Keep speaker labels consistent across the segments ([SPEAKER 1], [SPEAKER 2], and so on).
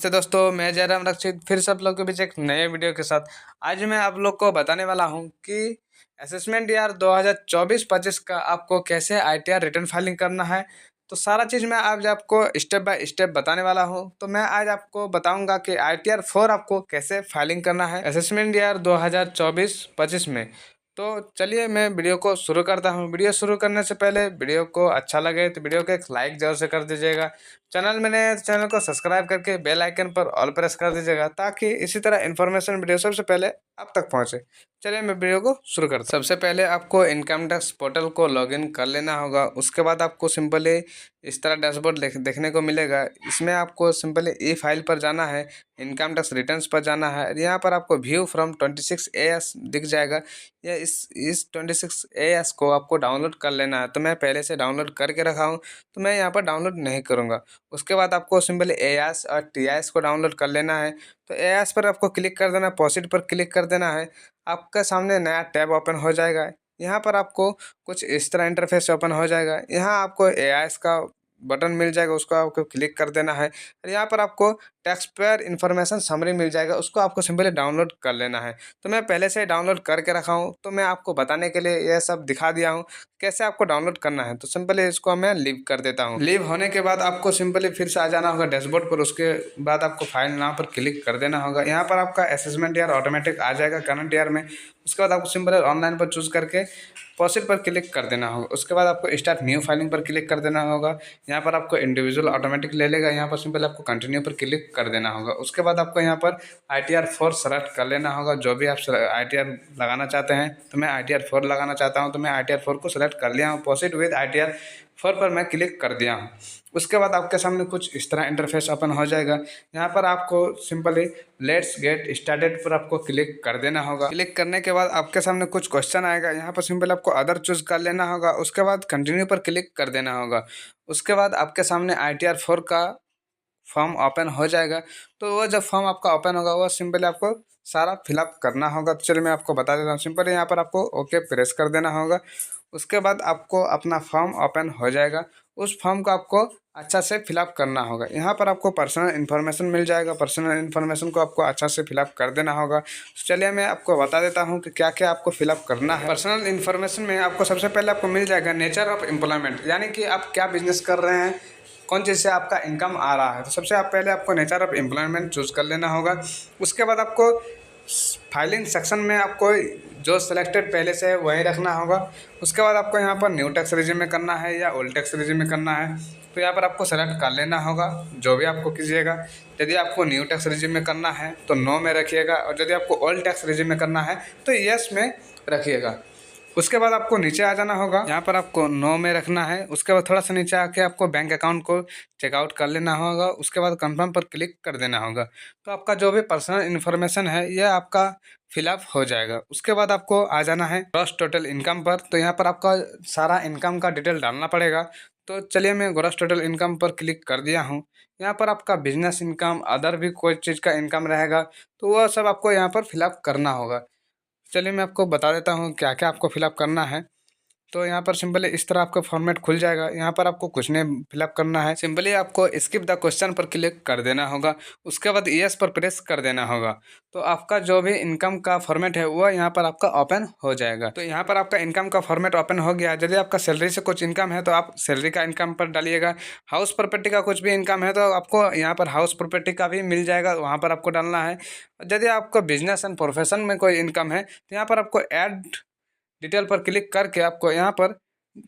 [SPEAKER 1] से दोस्तों मैं जयराम रक्षित फिर सब लोग के बीच एक नए वीडियो के साथ आज मैं आप लोग को बताने वाला हूं कि असेसमेंट ईयर 2024-25 का आपको कैसे आईटीआर रिटर्न फाइलिंग करना है। तो सारा चीज़ मैं आज आपको स्टेप बाय स्टेप बताने वाला हूं। तो मैं आज आपको बताऊंगा कि आईटीआर 4 आपको कैसे फाइलिंग करना है असेसमेंट ईयर 2024-25 में। तो चलिए मैं वीडियो को शुरू करता हूँ। वीडियो शुरू करने से पहले वीडियो को अच्छा लगे तो वीडियो को एक लाइक जरूर से कर दीजिएगा। चैनल को सब्सक्राइब करके बेल आइकन पर ऑल प्रेस कर दीजिएगा ताकि इसी तरह इन्फॉर्मेशन वीडियो सबसे पहले आप तक पहुंचे। चलिए मैं वीडियो को शुरू करता हूं। सबसे पहले आपको इनकम टैक्स पोर्टल को लॉगिन कर लेना होगा। उसके बाद आपको सिंपली इस तरह डैशबोर्ड देखने को मिलेगा। इसमें आपको सिंपली ई फाइल पर जाना है, इनकम टैक्स रिटर्न्स पर जाना है। यहाँ पर आपको व्यू फ्रॉम 26AS दिख जाएगा। या इस 26AS को आपको डाउनलोड कर लेना है। तो मैं पहले से डाउनलोड करके रखा हूँ, तो मैं यहाँ पर डाउनलोड नहीं करूँगा। उसके बाद आपको सिंपली एआईएस और टीआईएस को डाउनलोड कर लेना है। तो एआईएस पर आपको क्लिक कर देना है, प्रोसीड पर क्लिक कर देना है। आपका सामने नया टैब ओपन हो जाएगा। यहाँ पर आपको कुछ इस तरह इंटरफेस ओपन हो जाएगा। यहाँ आपको एआईएस का बटन मिल जाएगा, उसको आपको क्लिक कर देना है। और यहाँ पर आपको टैक्स पेयर इन्फॉर्मेशन समरी मिल जाएगा, उसको आपको सिंपली डाउनलोड कर लेना है। तो मैं पहले से डाउनलोड करके रखा हूँ, तो मैं आपको बताने के लिए यह सब दिखा दिया हूँ कैसे आपको डाउनलोड करना है। तो सिंपली इसको मैं लीव कर देता हूँ। लीव होने के बाद आपको सिंपली फिर से आ जाना होगा डैशबोर्ड पर। उसके बाद आपको फाइल नाम पर क्लिक कर देना होगा। यहाँ पर आपका असेसमेंट ईयर ऑटोमेटिक आ जाएगा करंट ईयर में। उसके बाद आपको सिंपली ऑनलाइन पर चूज करके प्रोसीड पर क्लिक कर देना होगा। उसके बाद आपको स्टार्ट न्यू फाइलिंग पर क्लिक कर देना होगा। यहाँ पर आपको इंडिविजुअल ऑटोमेटिक ले लेगा। यहाँ पर सिंपल आपको कंटिन्यू पर क्लिक कर देना होगा। उसके बाद आपको यहाँ पर ITR 4 सेलेक्ट कर लेना होगा। जो भी आप ITR लगाना चाहते हैं, तो मैं ITR 4 लगाना चाहता हूँ, तो मैं ITR 4 को सेलेक्ट कर लिया हूँ। प्रोसीड विद ITR 4 पर मैं क्लिक कर दिया हूँ। उसके बाद आपके सामने कुछ इस तरह इंटरफेस ओपन हो जाएगा। यहाँ पर आपको सिंपली लेट्स गेट स्टार्टेड पर आपको क्लिक कर देना होगा। क्लिक करने के बाद आपके सामने कुछ क्वेश्चन आएगा। यहाँ पर सिंपल आपको अदर चूज कर लेना होगा। उसके बाद कंटिन्यू पर क्लिक कर देना होगा। उसके बाद आपके सामने ITR 4 का फॉर्म ओपन हो जाएगा। तो वो जब फॉर्म आपका ओपन होगा, वो सिंपली आपको सारा फिलअप करना होगा। तो चलिए मैं आपको बता देता हूँ। सिंपली यहाँ पर आपको ओके प्रेस कर देना होगा। उसके बाद आपको अपना फॉर्म ओपन हो जाएगा। उस फॉर्म को आपको अच्छा से फिलअप करना होगा। यहाँ पर आपको पर्सनल इन्फॉर्मेशन मिल जाएगा। पर्सनल इन्फॉर्मेशन को आपको अच्छा से फिलअप कर देना होगा। तो चलिए मैं आपको बता देता हूँ कि क्या क्या आपको फिलअप करना है। पर्सनल इन्फॉर्मेशन में आपको सबसे पहले आपको मिल जाएगा नेचर ऑफ एम्प्लॉयमेंट, यानी कि आप क्या बिजनेस कर रहे हैं, कौन चीज़ से आपका इनकम आ रहा है। तो सबसे पहले आपको नेचर ऑफ एम्प्लॉयमेंट चूज़ कर लेना होगा। उसके बाद आपको फाइलिंग सेक्शन में आपको जो सिलेक्टेड पहले से है वही रखना होगा। उसके बाद आपको यहाँ पर न्यू टैक्स रेजिम में करना है या ओल्ड टैक्स रेजिम में करना है, तो यहाँ पर आपको सेलेक्ट कर लेना होगा जो भी आपको कीजिएगा। यदि आपको न्यू टैक्स रेजिम में करना है तो नो में रखिएगा, और यदि आपको ओल्ड टैक्स रेजिम में करना है तो यस में रखिएगा। उसके बाद आपको नीचे आ जाना होगा। यहाँ पर आपको नो में रखना है। उसके बाद थोड़ा सा नीचे आके आपको बैंक अकाउंट को चेकआउट कर लेना होगा। उसके बाद कंफर्म पर क्लिक कर देना होगा। तो आपका जो भी पर्सनल इन्फॉर्मेशन है यह आपका फिलअप हो जाएगा। उसके बाद आपको आ जाना है ग्रॉस टोटल इनकम पर। तो यहाँ पर आपका सारा इनकम का डिटेल डालना पड़ेगा। तो चलिए मैं ग्रॉस टोटल इनकम पर क्लिक कर दिया हूँ। यहाँ पर आपका बिजनेस इनकम, अदर भी कोई चीज़ का इनकम रहेगा, तो वह सब आपको यहाँ पर फिलअप करना होगा। चलिए मैं आपको बता देता हूँ क्या क्या आपको फिलअप करना है। तो यहाँ पर सिंपली इस तरह आपका फॉर्मेट खुल जाएगा। यहाँ पर आपको कुछ नहीं फिलअप करना है, सिंपली आपको स्किप द क्वेश्चन पर क्लिक कर देना होगा। उसके बाद यस पर प्रेस कर देना होगा। तो आपका जो भी इनकम का फॉर्मेट है वो यहाँ पर आपका ओपन हो जाएगा। तो यहाँ पर आपका इनकम का फॉर्मेट ओपन हो गया। यदि आपका सैलरी से कुछ इनकम है तो आप सैलरी का इनकम पर डालिएगा। हाउस प्रॉपर्टी का कुछ भी इनकम है तो आपको यहाँ पर हाउस प्रॉपर्टी का भी मिल जाएगा, वहाँ पर आपको डालना है। यदि आपको बिजनेस एंड प्रोफेशन में कोई इनकम है तो यहाँ पर आपको ऐड डिटेल पर क्लिक करके आपको यहाँ पर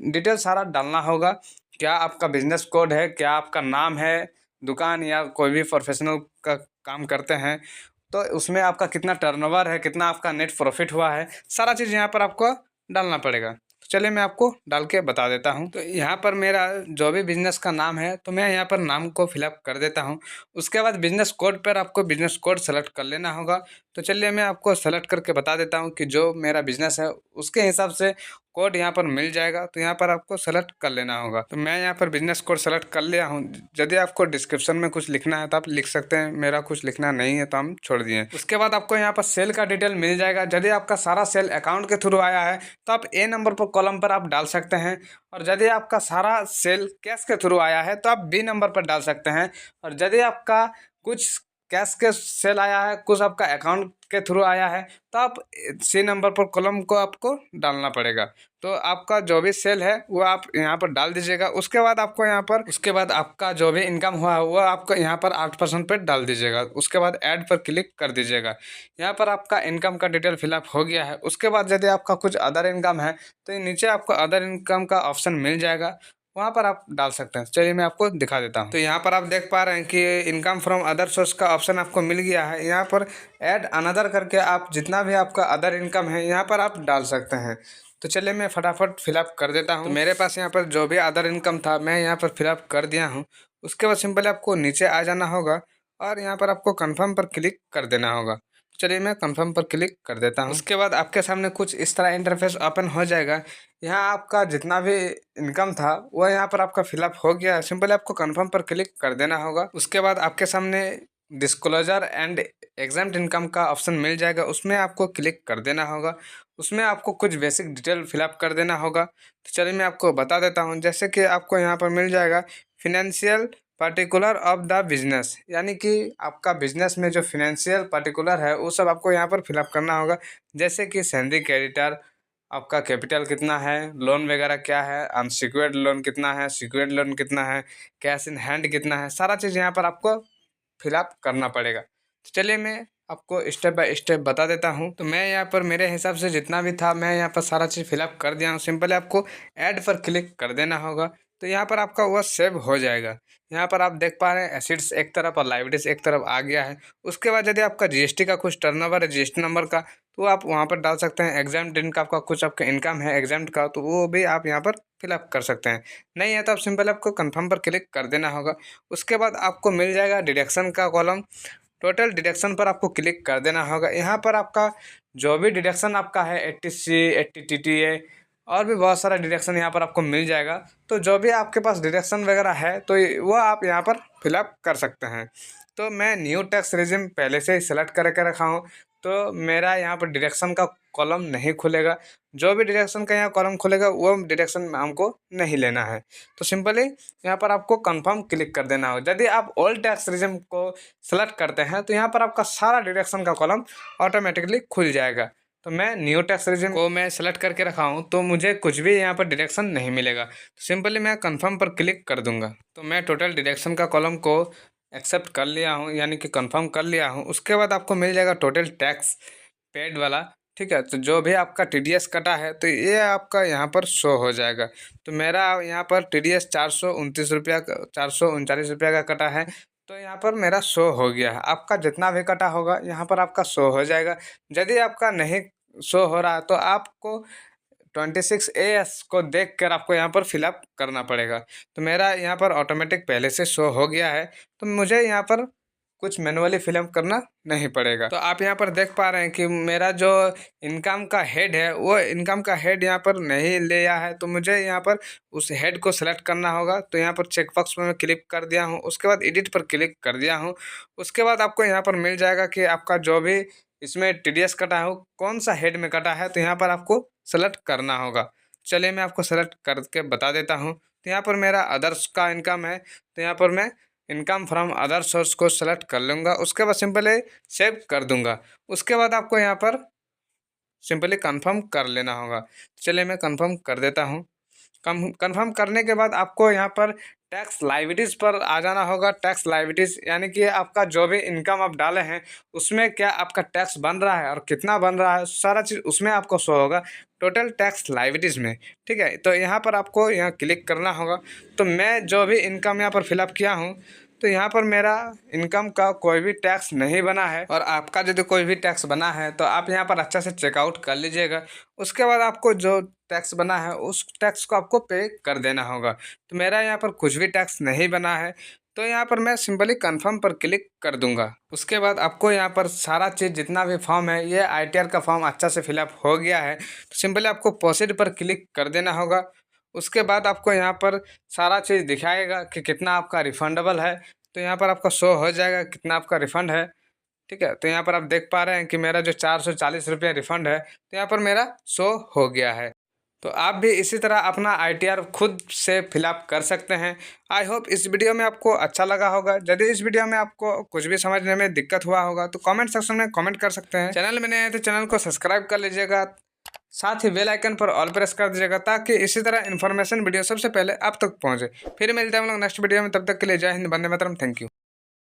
[SPEAKER 1] डिटेल सारा डालना होगा। क्या आपका बिजनेस कोड है, क्या आपका नाम है, दुकान या कोई भी प्रोफेशनल का काम करते हैं, तो उसमें आपका कितना टर्नओवर है, कितना आपका नेट प्रॉफिट हुआ है, सारा चीज़ यहाँ पर आपको डालना पड़ेगा। तो चलिए मैं आपको डाल के बता देता हूँ। तो यहाँ पर मेरा जो भी बिजनेस का नाम है तो मैं यहाँ पर नाम को फिलअप कर देता हूँ। उसके बाद बिजनेस कोड पर आपको बिजनेस कोड सेलेक्ट कर लेना होगा। तो चलिए मैं आपको सेलेक्ट करके बता देता हूँ कि जो मेरा बिजनेस है उसके हिसाब से कोड यहाँ पर मिल जाएगा। तो यहाँ पर आपको सेलेक्ट कर लेना होगा। तो मैं यहाँ पर बिजनेस कोड सेलेक्ट कर लिया हूँ। यदि आपको डिस्क्रिप्शन में कुछ लिखना है तो आप लिख सकते हैं, मेरा कुछ लिखना नहीं है तो हम छोड़ दिए। उसके बाद आपको यहाँ पर सेल का डिटेल मिल जाएगा। यदि आपका सारा सेल अकाउंट के थ्रू आया है तो आप ए नंबर पर कॉलम पर आप डाल सकते हैं, और यदि आपका सारा सेल कैश के थ्रू आया है तो आप बी नंबर पर डाल सकते हैं। और यदि आपका कुछ कैश के सेल आया है, कुछ आपका अकाउंट के थ्रू आया है, तो आप सी नंबर पर कॉलम को आपको डालना पड़ेगा। तो आपका जो भी सेल है वो आप यहाँ पर डाल दीजिएगा। उसके बाद आपका जो भी इनकम हुआ है वो आपको यहाँ पर 8% पे डाल दीजिएगा। उसके बाद ऐड पर क्लिक कर दीजिएगा। यहाँ पर आपका इनकम का डिटेल फिलअप हो गया है। उसके बाद यदि आपका कुछ अदर इनकम है तो नीचे आपको अदर इनकम का ऑप्शन मिल जाएगा, वहाँ पर आप डाल सकते हैं। चलिए मैं आपको दिखा देता हूँ। तो यहाँ पर आप देख पा रहे हैं कि इनकम फ्रॉम अदर सोर्स का ऑप्शन आपको मिल गया है। यहाँ पर ऐड अनदर करके आप जितना भी आपका अदर इनकम है यहाँ पर आप डाल सकते हैं। तो चलिए मैं फटाफट फिलअप कर देता हूँ। तो मेरे पास यहाँ पर जो भी अदर इनकम था मैं यहाँ पर फिलअप कर दिया हूँ। उसके बाद सिंपली आपको नीचे आ जाना होगा और यहाँ पर आपको कन्फर्म पर क्लिक कर देना होगा। चलिए मैं कंफर्म पर क्लिक कर देता हूँ। उसके बाद आपके सामने कुछ इस तरह इंटरफेस ओपन हो जाएगा। यहाँ आपका जितना भी इनकम था वो यहाँ पर आपका फिलअप हो गया है। सिंपली आपको कंफर्म पर क्लिक कर देना होगा। उसके बाद आपके सामने डिस्क्लोजर एंड एग्जाम्प्ट इनकम का ऑप्शन मिल जाएगा, उसमें आपको क्लिक कर देना होगा। उसमें आपको कुछ बेसिक डिटेल फिलअप कर देना होगा। तो चलिए मैं आपको बता देता हूँ। जैसे कि आपको यहाँ पर मिल जाएगा financial particular of the business, यानी कि आपका बिजनेस में जो फिनेंशियल पर्टिकुलर है वो सब आपको यहाँ पर फिलअप करना होगा। जैसे कि सैलरी क्रेडिटर, आपका कैपिटल कितना है, लोन वगैरह क्या है, अनसिक्योर्ड लोन कितना है, सिक्योर्ड लोन कितना है, कैश इन हैंड कितना है, सारा चीज़ यहाँ पर आपको फिलअप करना पड़ेगा। तो चलिए मैं आपको स्टेप बाय स्टेप बता देता हूँ। तो मैं यहाँ पर मेरे हिसाब से जितना भी था मैं यहाँ पर सारा चीज़ फिलअप कर दिया हूँ। सिंपली आपको ऐड पर क्लिक कर देना होगा। तो यहाँ पर आपका वह सेव हो जाएगा। यहाँ पर आप देख पा रहे हैं एसिड्स एक तरफ और लाइबिलिटीज एक तरफ आ गया है। उसके बाद यदि आपका जीएसटी का कुछ टर्नओवर है जीएसटी नंबर का, तो आप वहाँ पर डाल सकते हैं। एग्जाम्प्ट इनका आपका कुछ आपका इनकम है एग्जाम्प्ट का, तो वो भी आप यहाँ पर फिलअप कर सकते हैं। नहीं है तो आप सिंपल आपको कंफर्म पर क्लिक कर देना होगा। उसके बाद आपको मिल जाएगा डिडक्शन का कॉलम। टोटल डिडक्शन पर आपको क्लिक कर देना होगा। यहाँ पर आपका जो भी डिडक्शन आपका है 80C 80 TTA और भी बहुत सारा डिडक्शन यहाँ पर आपको मिल जाएगा। तो जो भी आपके पास डिडक्शन वगैरह है तो वो आप यहाँ पर फिलअप कर सकते हैं। तो मैं न्यू टैक्स रेजिम पहले से ही सेलेक्ट करके रखा हूँ, तो मेरा यहाँ पर डिडक्शन का कॉलम नहीं खुलेगा। जो भी डिडक्शन का यहाँ कॉलम खुलेगा वो डिडक्शन हमको नहीं लेना है। तो सिंपली यहाँ पर आपको कंफर्म क्लिक कर देना होगा। यदि आप ओल्ड टैक्स रेजिम को सेलेक्ट करते हैं तो यहाँ पर आपका सारा डिडक्शन का कॉलम ऑटोमेटिकली खुल जाएगा। तो मैं न्यू टैक्स रेजिम को मैं सेलेक्ट करके रखा हूँ तो मुझे कुछ भी यहाँ पर डिडक्शन नहीं मिलेगा। तो सिंपली मैं कंफर्म पर क्लिक कर दूंगा। तो मैं टोटल डिडक्शन का कॉलम को एक्सेप्ट कर लिया हूँ, यानी कि कंफर्म कर लिया हूँ। उसके बाद आपको मिल जाएगा टोटल टैक्स पेड वाला। ठीक है, तो जो भी आपका TDS कटा है तो ये आपका यहाँ पर शो हो जाएगा। तो मेरा यहाँ पर TDS 429 रुपया 439 रुपया का कटा है। तो यहाँ पर मेरा शो हो गया है। आपका जितना भी कटा होगा यहाँ पर आपका शो हो जाएगा। यदि आपका नहीं शो हो रहा है तो आपको 26AS को देख कर आपको यहाँ पर फिलअप करना पड़ेगा। तो मेरा यहाँ पर ऑटोमेटिक पहले से शो हो गया है, तो मुझे यहाँ पर कुछ मैनुअली फिलअप करना नहीं पड़ेगा। तो आप यहाँ पर देख पा रहे हैं कि मेरा जो इनकम का हेड है वो इनकम का हेड यहाँ पर नहीं लिया है, तो मुझे यहाँ पर उस हेड को सेलेक्ट करना होगा। तो यहाँ पर चेक बॉक्स में मैं क्लिक कर दिया हूँ। उसके बाद एडिट पर क्लिक कर दिया हूँ। उसके बाद आपको यहाँ पर मिल जाएगा कि आपका जो भी इसमें TDS कटा है वो कौन सा हेड में कटा है, तो यहाँ पर आपको सेलेक्ट करना होगा। चलिए मैं आपको सेलेक्ट करके बता देता हूँ। तो यहाँ पर मेरा अदर्स का इनकम है, तो यहाँ पर मैं इनकम फ्रॉम अदर सोर्स को सेलेक्ट कर लूँगा। उसके बाद सिंपली सेव कर दूँगा। उसके बाद आपको यहाँ पर सिंपली कंफर्म कर लेना होगा। चलिए मैं कंफर्म कर देता हूँ। कंफर्म करने के बाद आपको यहाँ पर टैक्स लाइबिलिटीज़ पर आ जाना होगा। टैक्स लाइबिलिटीज़ यानी कि आपका जो भी इनकम आप डाले हैं उसमें क्या आपका टैक्स बन रहा है और कितना बन रहा है, सारा चीज़ उसमें आपको शो होगा टोटल टैक्स लाइबिलिटीज़ में। ठीक है, तो यहाँ पर आपको यहाँ क्लिक करना होगा। तो मैं जो भी इनकम यहाँ पर फिलअप किया हूँ तो यहाँ पर मेरा इनकम का कोई भी टैक्स नहीं बना है, और आपका यदि कोई भी टैक्स बना है तो आप यहाँ पर अच्छा से चेकआउट कर लीजिएगा। उसके बाद आपको जो टैक्स बना है उस टैक्स को आपको पे कर देना होगा। तो मेरा यहाँ पर कुछ भी टैक्स नहीं बना है, तो यहाँ पर मैं सिंपली कंफर्म पर क्लिक कर दूंगा। उसके बाद आपको यहाँ पर सारा चीज़ जितना भी फॉर्म है ये ITR का फॉर्म अच्छा से फिलअप हो गया है। तो सिंपली आपको प्रोसीड पर क्लिक कर देना होगा। उसके बाद आपको यहाँ पर सारा चीज़ दिखाएगा कि कितना आपका रिफंडेबल है। तो यहाँ पर आपका शो हो जाएगा कितना आपका रिफ़ंड है। ठीक है, तो यहाँ पर आप देख पा रहे हैं कि मेरा जो 440 रुपया रिफ़ंड है तो यहाँ पर मेरा शो हो गया है। तो आप भी इसी तरह अपना ITR खुद से फिलअप कर सकते हैं। आई होप इस वीडियो में आपको अच्छा लगा होगा। यदि इस वीडियो में आपको कुछ भी समझने में दिक्कत हुआ होगा तो कमेंट सेक्शन में कमेंट कर सकते हैं। चैनल में नए हैं तो चैनल को सब्सक्राइब कर लीजिएगा, साथ ही बेल आइकन पर ऑल प्रेस कर दीजिएगा ताकि इसी तरह इन्फॉर्मेशन वीडियो सबसे पहले आप तक पहुंचे। फिर मिलते हैं हम लोग नेक्स्ट वीडियो में, तब तक के लिए जय हिंद, वंदे मातरम, थैंक यू।